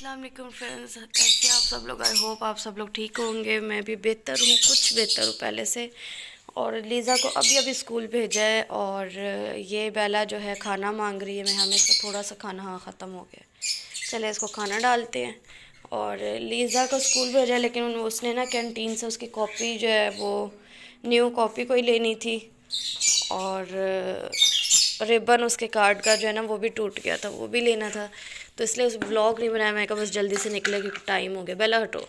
अस्सलाम वालेकुम फ्रेंड्स, कैसे आप सब लोग। आई होप आप सब लोग ठीक होंगे। मैं भी बेहतर हूँ, कुछ बेहतर हूँ पहले से। और लीज़ा को अभी अभी स्कूल भेजा है और ये बेला जो है खाना मांग रही है। मैं हमें इसका थोड़ा सा खाना, हाँ ख़त्म हो गया, चले इसको खाना डालते हैं। और लीज़ा को स्कूल भेजा है, लेकिन उसने ना कैंटीन से उसकी कॉपी जो है वो न्यू कॉपी कोई लेनी थी। और रिबन उसके कार्ड का जो है ना वो भी टूट गया था, वो भी लेना था। तो इसलिए उस ब्लॉग नहीं बनाया। मैं कहा बस जल्दी से निकले क्योंकि टाइम हो गया। बेला हटो,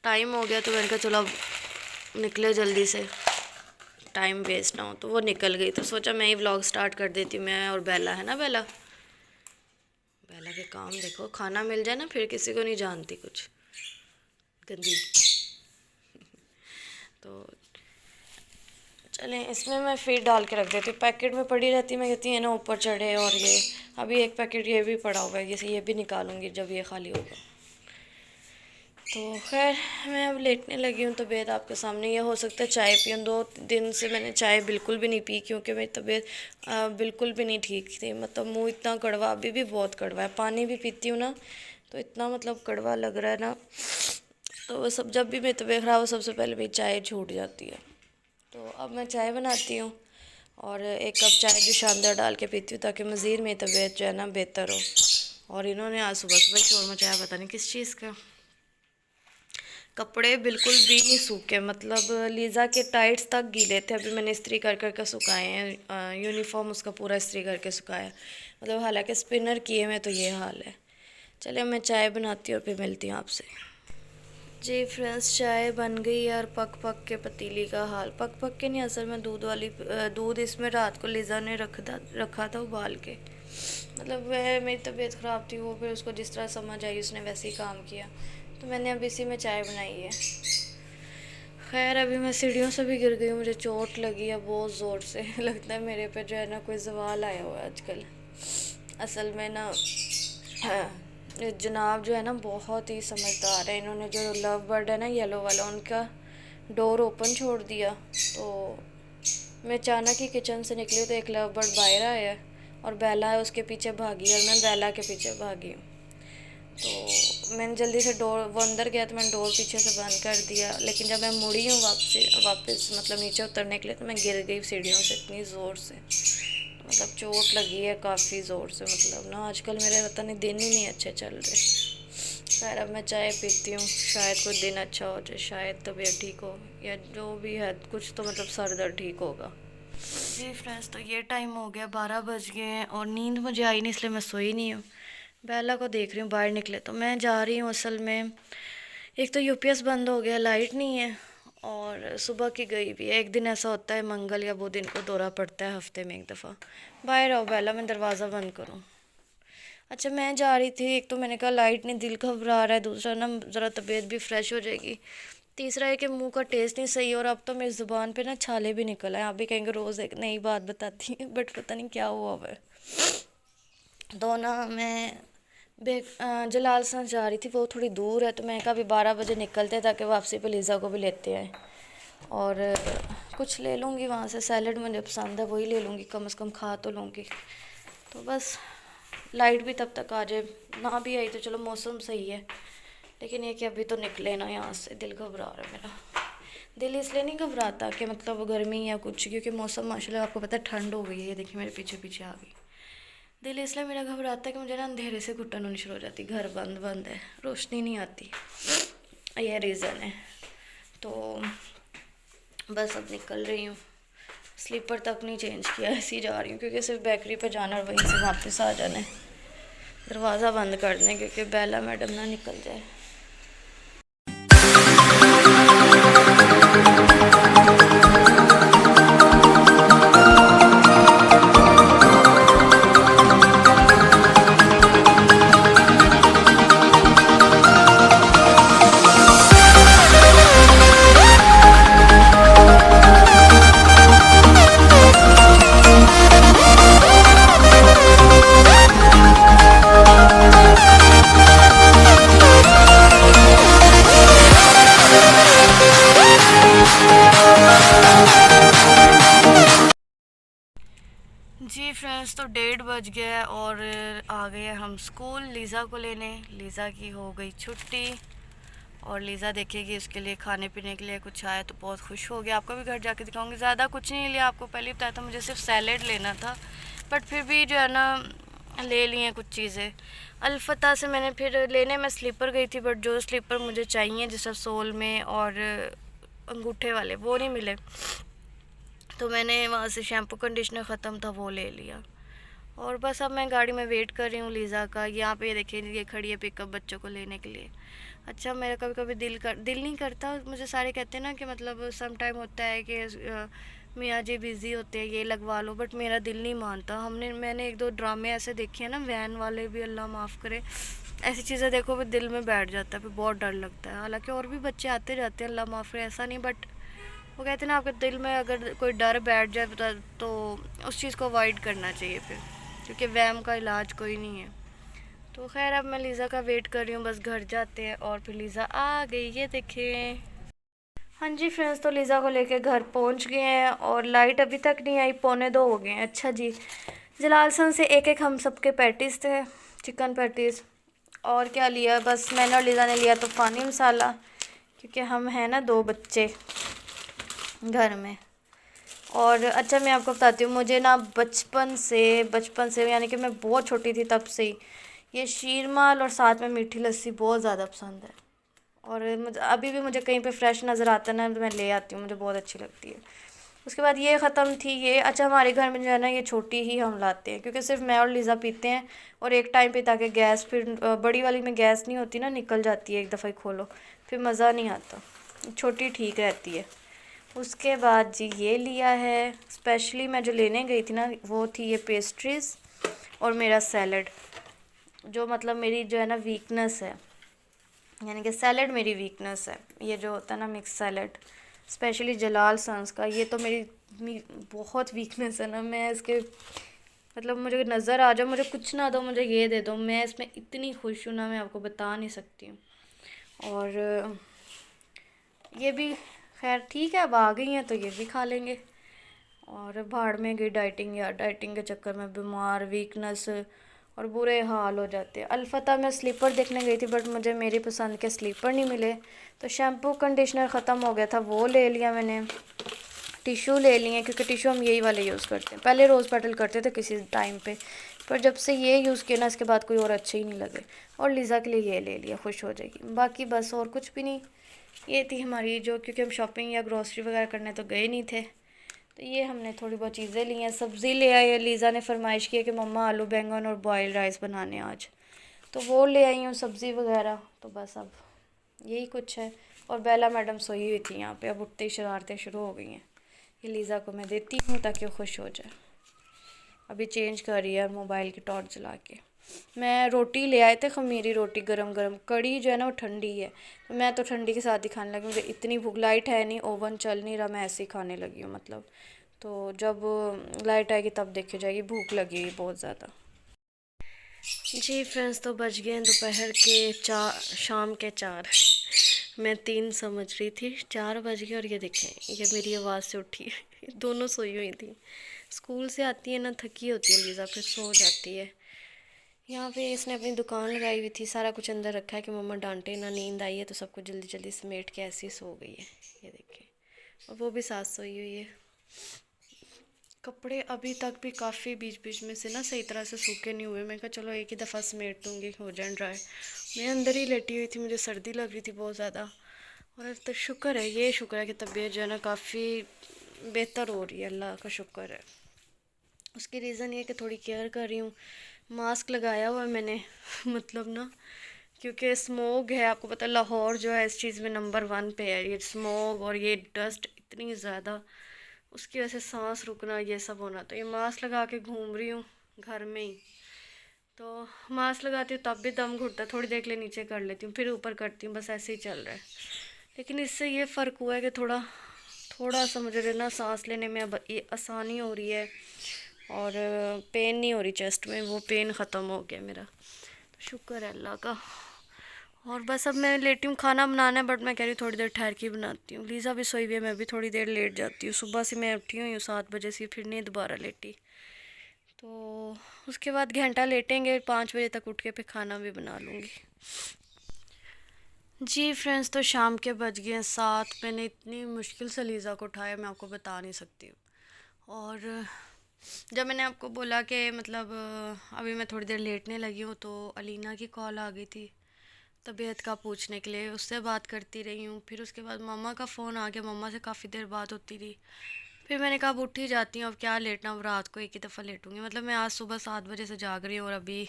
टाइम हो गया। तो मैंने कहा चलो अब निकले जल्दी से, टाइम वेस्ट ना हो। तो वो निकल गई, तो सोचा मैं ही व्लॉग स्टार्ट कर देती हूँ। मैं और बेला है ना, बेला बेला के काम देखो। खाना मिल जाए ना फिर किसी को नहीं जानती कुछ, गंदी। तो चलें, इसमें मैं फिर डाल के रख देती हूँ। पैकेट में पड़ी रहती, मैं कहती है ना ऊपर चढ़े। और ये अभी एक पैकेट ये भी पड़ा हुआ है, जैसे ये भी निकालूंगी जब ये खाली होगा। तो खैर मैं अब लेटने लगी हूँ तबीयत आपके सामने। ये हो सकता है चाय पीऊँ, 2 दिन से मैंने चाय बिल्कुल भी नहीं पी क्योंकि मेरी तबीयत बिल्कुल भी नहीं ठीक थी। मतलब मुँह इतना कड़वा, अभी भी बहुत कड़वा है। पानी भी पीती हूँ ना तो इतना मतलब कड़वा लग रहा है ना। तो वो सब, जब भी मेरी तबीयत ख़राब हो सबसे पहले मेरी चाय छूट जाती है। तो अब मैं चाय बनाती हूँ और 1 कप चाय जो शानदार डाल के पीती हूँ ताकि मज़ीद मेरी तबीयत जो है ना बेहतर हो। और इन्होंने आज सुबह सुबह शोर मचाया, पता नहीं किस चीज़ का। कपड़े बिल्कुल भी नहीं सूखे, मतलब लीज़ा के टाइट्स तक गीले थे। अभी मैंने इस्त्री कर कर के सुखाए हैं। यूनिफॉर्म उसका पूरा इस्त्री करके सुखाया, मतलब हालांकि स्पिनर किए में तो ये हाल है। चलिए मैं चाय बनाती हूँ और फिर मिलती हूँ आपसे। जी फ्रेंड्स, चाय बन गई है और पक पक के पतीली का हाल। पक पक के नहीं, असल में दूध इसमें रात को लीज़ा ने रखा था उबाल के। मतलब वह मेरी तबीयत ख़राब थी, वो फिर उसको जिस तरह समझ आई उसने वैसे ही काम किया। तो मैंने अब इसी में चाय बनाई है। खैर अभी मैं सीढ़ियों से भी गिर गई हूँ, मुझे चोट लगी है बहुत ज़ोर से। लगता है मेरे पे जो है ना कोई जवाल आया हुआ है आजकल। असल में ना जनाब जो है ना बहुत ही समझदार है। इन्होंने जो लव बर्ड है ना येलो वाला, उनका डोर ओपन छोड़ दिया। तो मैं अचानक ही किचन से निकली तो एक लव बर्ड बाहर आया और बेला है उसके पीछे भागी और मैं बेला के पीछे भागी। तो मैंने जल्दी से डोर, वो अंदर गया तो मैंने डोर पीछे से बंद कर दिया। लेकिन जब मैं मुड़ी हूँ वापस मतलब नीचे उतरने के लिए, तो मैं गिर गई सीढ़ियों से इतनी ज़ोर से। मतलब चोट लगी है काफ़ी ज़ोर से। मतलब ना आजकल मेरे पता नहीं दिन ही नहीं अच्छे चल रहे। खैर अब मैं चाय पीती हूँ, शायद कुछ दिन अच्छा हो जाए, शायद तबीयत ठीक हो या जो भी है कुछ तो मतलब सर दर्द ठीक होगा। जी फ्रेंड्स, तो ये टाइम हो गया, 12 बज गए हैं और नींद मुझे आई नहीं इसलिए मैं सोई नहीं हूँ। बेला को देख रही हूँ बाहर निकले, तो मैं जा रही हूँ। असल में एक तो यूपीएस बंद हो गया, लाइट नहीं है और सुबह की गई भी है। एक दिन ऐसा होता है मंगल या बुध दिन को दौरा पड़ता है हफ्ते में 1 दफ़ा। बाहर आओ बेला, मैं दरवाज़ा बंद करूँ। अच्छा मैं जा रही थी, एक तो मैंने कहा लाइट नहीं, दिल घबरा रहा है, दूसरा ना ज़रा तबीयत भी फ्रेश हो जाएगी, तीसरा है कि मुंह का टेस्ट नहीं सही। और अब तो मेरी ज़ुबान पे ना छाले भी निकल आए। आप भी कहेंगे रोज़ एक नई बात बताती है, बट पता नहीं क्या हुआ हुआ है। तो ना मैं जलाल सा जा रही थी, वो थोड़ी दूर है। तो मैंने कहा अभी 12 बजे निकलते ताकि वापसी पे लीज़ा को भी लेते आए। और कुछ ले लूँगी वहाँ से, सैलड मुझे पसंद है वही ले लूँगी, कम से कम खा तो लूँगी। तो बस लाइट भी तब तक आ जाए, ना भी आई तो चलो मौसम सही है। लेकिन ये कि अभी तो निकले ना यहाँ से, दिल घबरा रहा है मेरा। दिल इसलिए नहीं घबराता कि मतलब गर्मी या कुछ, क्योंकि मौसम माशाल्लाह आपको पता है ठंड हो गई है। ये देखिए मेरे पीछे पीछे आ गई। दिल इसलिए मेरा घबराता है कि मुझे ना अंधेरे से घुटन होनी शुरू हो जाती, घर बंद बंद है, रोशनी नहीं आती, यह रीज़न है। तो बस अब निकल रही हूँ, स्लीपर तक नहीं चेंज किया, ऐसे ही जा रही हूँ क्योंकि सिर्फ बेकरी पे जाना और वहीं से वापस आ जाना है। दरवाज़ा बंद कर दें क्योंकि बेला मैडम ना निकल जाए। फ्रेंड्स, तो 1:30 बज गया है और आ गए हैं हम स्कूल लीज़ा को लेने। लीज़ा की हो गई छुट्टी और लीज़ा देखेगी उसके लिए खाने पीने के लिए कुछ आया तो बहुत खुश हो गया। आपको भी घर जाके दिखाऊंगी। ज़्यादा कुछ नहीं लिया, आपको पहले बताया था मुझे सिर्फ सैलेड लेना था, बट फिर भी जो है ना ले लिए कुछ चीज़ें। अलफता से मैंने फिर लेने में स्लीपर गई थी, बट जो स्लीपर मुझे चाहिए जैसे सोल में और अंगूठे वाले वो नहीं मिले, तो मैंने वहाँ से शैम्पू कंडीशनर ख़त्म था वो ले लिया। और बस अब मैं गाड़ी में वेट कर रही हूँ लीज़ा का। यहाँ पे देखिए ये खड़ी है पिकअप बच्चों को लेने के लिए। अच्छा, मेरा कभी कभी दिल नहीं करता। मुझे सारे कहते हैं ना कि मतलब सम टाइम होता है कि मियाँ जी बिज़ी होते हैं, ये लगवा लो, बट मेरा दिल नहीं मानता। मैंने 1-2 ड्रामे ऐसे देखे हैं ना, वैन वाले भी, अल्लाह माफ़ करे, ऐसी चीज़ें देखो भी दिल में बैठ जाता है, फिर बहुत डर लगता है। हालांकि और भी बच्चे आते जाते हैं, अल्लाह माफ़ करे, ऐसा नहीं, बट वो कहते हैं ना आपके दिल में अगर कोई डर बैठ जाए तो उस चीज़ को अवॉइड करना चाहिए फिर, क्योंकि वहम का इलाज कोई नहीं है। तो खैर अब मैं लीज़ा का वेट कर रही हूँ, बस घर जाते हैं। और फिर लीज़ा आ गई, ये देखें। हाँ जी फ्रेंड्स, तो लीज़ा को लेके घर पहुँच गए हैं और लाइट अभी तक नहीं आई, 1:45 हो गए हैं। अच्छा जी, जलालसन से एक हम सबके पैटीज़ थे, चिकन पैटीज़। और क्या लिया, बस मैंने और लीज़ा ने लिया तूफ़ानी मसाला, क्योंकि हम हैं ना 2 बच्चे घर में। और अच्छा मैं आपको बताती हूँ, मुझे ना बचपन से यानी कि मैं बहुत छोटी थी तब से ही ये शीरमाल और साथ में मीठी लस्सी बहुत ज़्यादा पसंद है। और मुझे अभी भी मुझे कहीं पे फ्रेश नज़र आता है ना तो मैं ले आती हूँ, मुझे बहुत अच्छी लगती है। उसके बाद ये ख़त्म थी ये। अच्छा, हमारे घर में जो है ना ये छोटी ही हम लाते हैं, क्योंकि सिर्फ मैं और लीज़ा पीते हैं। और एक टाइम पे, ताकि गैस फिर बड़ी वाली में गैस नहीं होती ना, निकल जाती है एक दफ़ा ही खोलो, फिर मज़ा नहीं आता। छोटी ठीक रहती है। उसके बाद जी ये लिया है स्पेशली, मैं जो लेने गई थी ना वो थी ये पेस्ट्रीज़ और मेरा सैलड, जो मतलब मेरी जो है ना वीकनेस है, यानी कि सैलड मेरी वीकनेस है। ये जो होता है ना मिक्स सैलड, स्पेशली जलाल सन्स का, ये तो मेरी बहुत वीकनेस है ना। मैं इसके मतलब मुझे नज़र आ जाओ, मुझे कुछ ना दो, मुझे ये दे दो, मैं इसमें इतनी खुश हूँ ना, मैं आपको बता नहीं सकती हूँ। और ये भी खैर ठीक है, अब आ गई हैं तो ये भी खा लेंगे। और भाड़ में गई डाइटिंग, यार डाइटिंग के चक्कर में बीमार, वीकनेस और बुरे हाल हो जाते हैं। अलफता मैं स्लीपर देखने गई थी, बट मुझे मेरी पसंद के स्लीपर नहीं मिले, तो शैम्पू कंडीशनर ख़त्म हो गया था, वो ले लिया मैंने। टिशू ले लिए, क्योंकि टिशू हम यही वाले यूज़ करते हैं। पहले रोज़ पेटल करते थे किसी टाइम पे, पर जब से ये यूज़ किया ना इसके बाद कोई और अच्छे ही नहीं लगे। और लीज़ा के लिए ये ले लिया, खुश हो जाएगी। बाकी बस और कुछ भी नहीं। ये थी हमारी जो, क्योंकि हम शॉपिंग या ग्रॉसरी वगैरह करने तो गए नहीं थे, तो ये हमने थोड़ी बहुत चीज़ें ली हैं। सब्ज़ी ले आई, लीज़ा ने फरमाइश की है कि मम्मा आलू बैंगन और बॉयल राइस बनाने आज, तो वो ले आई हूँ सब्ज़ी वगैरह। तो बस अब यही कुछ है। और बेला मैडम सोई हुई थी यहाँ पे, अब उठते ही शरारतें शुरू हो गई हैं। ये लीज़ा को मैं देती हूँ ताकि वो खुश हो जाए। अभी चेंज कर रही है मोबाइल की टॉर्च जला के। मैं रोटी ले आए थे, खमीरी रोटी गरम गरम। कड़ी जो है ना वो ठंडी है, तो मैं तो ठंडी के साथ ही खाने लगी। मुझे इतनी भूख, लाइट है नहीं, ओवन चल नहीं रहा, मैं ऐसे ही खाने लगी हूँ मतलब। तो जब लाइट आएगी तब देखी जाएगी, भूख लगेगी बहुत ज़्यादा। जी फ्रेंड्स, तो बज गए दोपहर के 4, शाम के 4। मैं 3 समझ रही थी, 4 बज गए। और ये देखें, ये मेरी आवाज़ से उठी है। दोनों सोई हुई थी। स्कूल से आती है ना, थकी होती है लीज़ा, फिर सो जाती है। यहाँ पे इसने अपनी दुकान लगाई हुई थी, सारा कुछ अंदर रखा है कि मम्मा डांटे ना। नींद आई है तो सब कुछ जल्दी जल्दी समेट के ऐसी सो गई है, ये देखें। और वो भी साथ सोई हुई है। कपड़े अभी तक भी काफ़ी बीच बीच में से ना सही तरह से सूखे नहीं हुए। मैं कहा चलो एक ही दफ़ा समेट दूँगी, हो जाए ड्राई। मैं अंदर ही लेटी हुई थी, मुझे सर्दी लग रही थी बहुत ज़्यादा। और तो शुक्र है, ये शुक्र है कि तबीयत जो है ना काफ़ी बेहतर हो रही है, अल्लाह का शुक्र है। उसकी रीज़न ये कि थोड़ी केयर कर रही हूँ। मास्क लगाया हुआ है मैंने मतलब ना, क्योंकि स्मोग है, आपको पता है लाहौर जो है इस चीज़ में नंबर 1 पे है। ये स्मोग और ये डस्ट इतनी ज़्यादा, उसकी वजह से सांस रुकना ये सब होना। तो ये मास्क लगा के घूम रही हूँ घर में ही। तो मास्क लगाती हूँ तब भी दम घुटता है, थोड़ी देर के लिए नीचे कर लेती हूँ, फिर ऊपर करती हूँ, बस ऐसे ही चल रहा है। लेकिन इससे ये फ़र्क हुआ है कि थोड़ा थोड़ा सा मुझे ना सांस लेने में अब ये आसानी हो रही है, और पेन नहीं हो रही चेस्ट में, वो पेन ख़त्म हो गया मेरा, तो शुक्र है अल्लाह का। और बस अब मैं लेटी हूँ, खाना बनाना है, बट मैं कह रही हूँ थोड़ी देर ठहर के बनाती हूँ। लीज़ा भी सोई हुई है, मैं भी थोड़ी देर लेट जाती हूँ। सुबह से मैं उठी हुई हूँ 7 बजे से, फिर नहीं दोबारा लेटी। तो उसके बाद घंटा लेटेंगे, 5 बजे तक उठ के फिर खाना भी बना लूँगी। जी फ्रेंड्स, तो शाम के बज गए 7। मैंने इतनी मुश्किल से लीज़ा को उठाया, मैं आपको बता नहीं सकती हूँ। और जब मैंने आपको बोला कि मतलब अभी मैं थोड़ी देर लेटने लगी हूँ, तो अलीना की कॉल आ गई थी तबीयत का पूछने के लिए। उससे बात करती रही हूँ। फिर उसके बाद मम्मा का फ़ोन आ गया, मम्मा से काफ़ी देर बात होती रही। फिर मैंने कहा अब उठ ही जाती हूँ, अब क्या लेटना, अब रात को एक ही दफ़ा लेटूँगी। मतलब मैं आज सुबह 7 बजे से जाग रही हूँ और अभी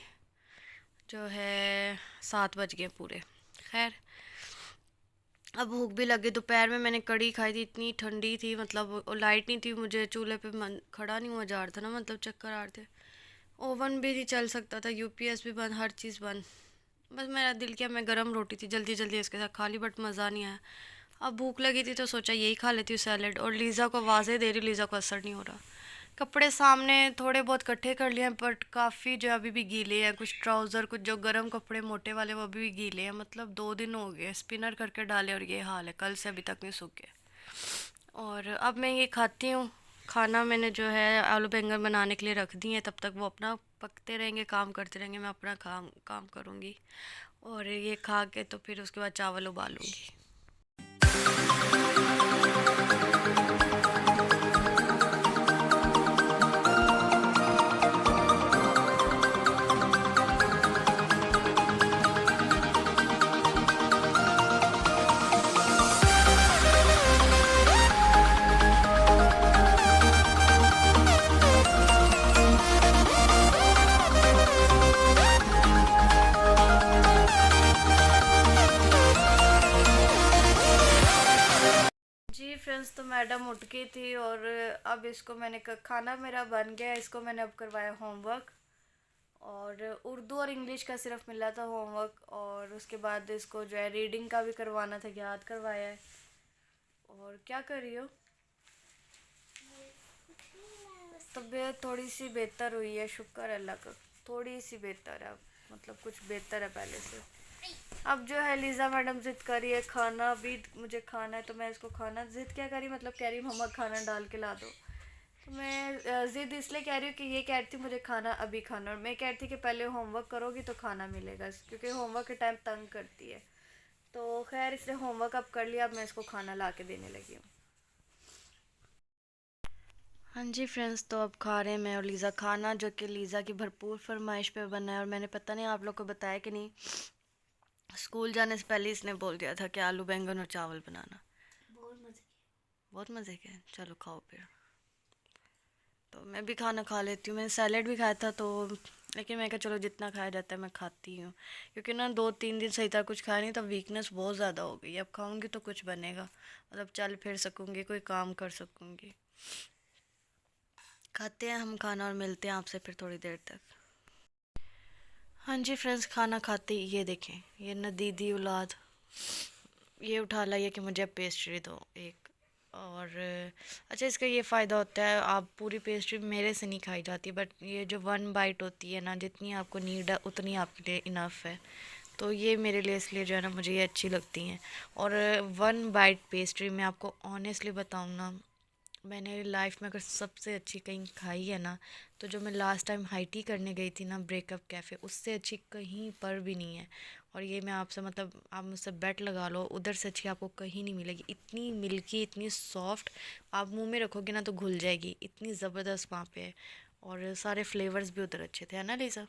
जो है 7 बज गए पूरे। खैर, अब भूख भी लगी। दोपहर में मैंने कड़ी खाई थी, इतनी ठंडी थी, मतलब लाइट नहीं थी, मुझे चूल्हे पे मन खड़ा नहीं हुआ जा रहा था ना, मतलब चक्कर आ रहे थे। ओवन भी नहीं चल सकता था, यूपीएस भी बंद, हर चीज़ बंद। बस मेरा दिल किया मैं गरम रोटी थी जल्दी जल्दी इसके साथ खा ली, बट मज़ा नहीं आया। अब भूख लगी थी तो सोचा यही खा लेती हूँ सैलेड। और लीज़ा को आवाज़ें दे रही, लीज़ा को असर नहीं हो रहा। कपड़े सामने थोड़े बहुत इकट्ठे कर लिए हैं, बट काफ़ी जो अभी भी गीले हैं। कुछ ट्राउज़र, कुछ जो गर्म कपड़े मोटे वाले वो अभी भी गीले हैं। मतलब 2 दिन हो गए स्पिनर करके डाले और ये हाल है, कल से अभी तक नहीं सूखे। और अब मैं ये खाती हूँ। खाना मैंने जो है आलू बैंगन बनाने के लिए रख दी है, तब तक वो अपना पकते रहेंगे, काम करते रहेंगे, मैं अपना काम काम करूँगी। और ये खा के तो फिर उसके बाद चावल उबालूँगी। जी फ्रेंड्स, तो मैडम उठ गई थी और अब इसको मैंने खाना मेरा बन गया, इसको मैंने अब करवाया होमवर्क। और उर्दू और इंग्लिश का सिर्फ मिला था होमवर्क, और उसके बाद इसको जो है रीडिंग का भी करवाना था, याद करवाया है। और क्या कर रही हो? तबीयत थोड़ी सी बेहतर हुई है, शुक्र है अल्लाह का, थोड़ी सी बेहतर है। मतलब कुछ बेहतर है पहले से। अब जो है लीज़ा मैडम ज़िद कर रही है खाना भी मुझे खाना है, तो मैं इसको खाना ज़िद क्या करी, मतलब कह रही मम्मा खाना डाल के ला दो। तो मैं ज़िद इसलिए कह रही हूँ कि ये कह रही थी मुझे खाना अभी खाना, और मैं कह रही थी कि पहले होमवर्क करोगी तो खाना मिलेगा, क्योंकि होमवर्क के टाइम तंग करती है। तो खैर इसने होमवर्क अब कर लिया, अब मैं इसको खाना ला के देने लगी हूँ। हाँ जी फ्रेंड्स, तो अब खा रहे हैं मैं और लीज़ा खाना, जो कि लीज़ा की भरपूर फरमाइश पे बना है। और मैंने पता नहीं आप लोग को बताया कि नहीं, स्कूल जाने से पहले इसने बोल दिया था कि आलू बैंगन और चावल बनाना। बहुत मज़े के। चलो खाओ फिर। तो मैं भी खाना खा लेती हूँ, मैंने सैलेड भी खाया था, तो लेकिन मैं कहा चलो जितना खाया जाता है मैं खाती हूँ, क्योंकि ना 2-3 दिन सही तरह कुछ खाया नहीं, तब वीकनेस बहुत ज़्यादा हो गई। अब खाऊंगी तो कुछ बनेगा, मतलब चल फिर सकूँगी, कोई काम कर सकूँगी। खाते हैं हम खाना और मिलते हैं आपसे फिर थोड़ी देर तक। हाँ जी फ्रेंड्स, खाना खाते ही ये देखें, ये ना दीदी औलाद ये उठा लाइए कि मुझे पेस्ट्री दो एक। और अच्छा, इसका ये फ़ायदा होता है, आप पूरी पेस्ट्री मेरे से नहीं खाई जाती, बट ये जो 1 बाइट होती है ना, जितनी आपको नीड है उतनी आपके लिए इनफ है। तो ये मेरे लिए इसलिए जो है ना, मुझे ये अच्छी लगती हैं। और 1 बाइट पेस्ट्री मैं आपको ऑनेस्टली बताऊँ ना, मैंने लाइफ में अगर सबसे अच्छी कहीं खाई है ना, तो जो मैं लास्ट टाइम हाई टी करने गई थी ना ब्रेकअप कैफ़े, उससे अच्छी कहीं पर भी नहीं है। और ये मैं आपसे मतलब आप मुझसे बेट लगा लो, उधर से अच्छी आपको कहीं नहीं मिलेगी। इतनी मिल्की, इतनी सॉफ्ट, आप मुंह में रखोगे ना तो घुल जाएगी, इतनी ज़बरदस्त वहाँ पे है। और सारे फ्लेवर्स भी उधर अच्छे थे, है ना लीज़ा?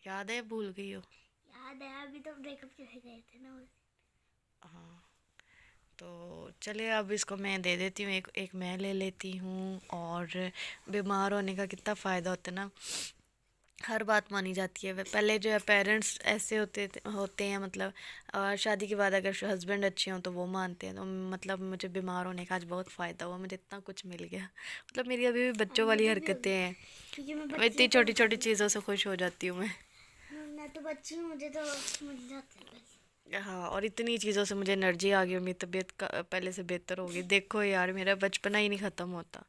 याद है, भूल गई हो? याद है, अभी तो ब्रेकअप कैसे गए थे ना हाँ, तो चलिए अब इसको मैं दे देती हूँ, एक एक मैं ले लेती हूँ। और बीमार होने का कितना फ़ायदा होता है ना, हर बात मानी जाती है। पहले जो है पेरेंट्स ऐसे होते हैं, मतलब शादी के बाद अगर हस्बैंड अच्छे हों तो वो मानते हैं। तो मतलब मुझे बीमार होने का आज बहुत फ़ायदा हुआ, मुझे इतना कुछ मिल गया। मतलब मेरी अभी भी बच्चों वाली मुझे भी हो हरकतें गया, हैं, क्योंकि मैं मैं बच्ची इतनी हूँ तो छोटी छोटी चीज़ों से खुश हो जाती हूँ मैं तो बच्ची हूँ, मुझे तो मिल जाता है बस। हाँ, और इतनी चीज़ों से मुझे एनर्जी आ गई और मेरी तबीयत का पहले से बेहतर हो गई। देखो यार, मेरा बचपना ही नहीं ख़त्म होता।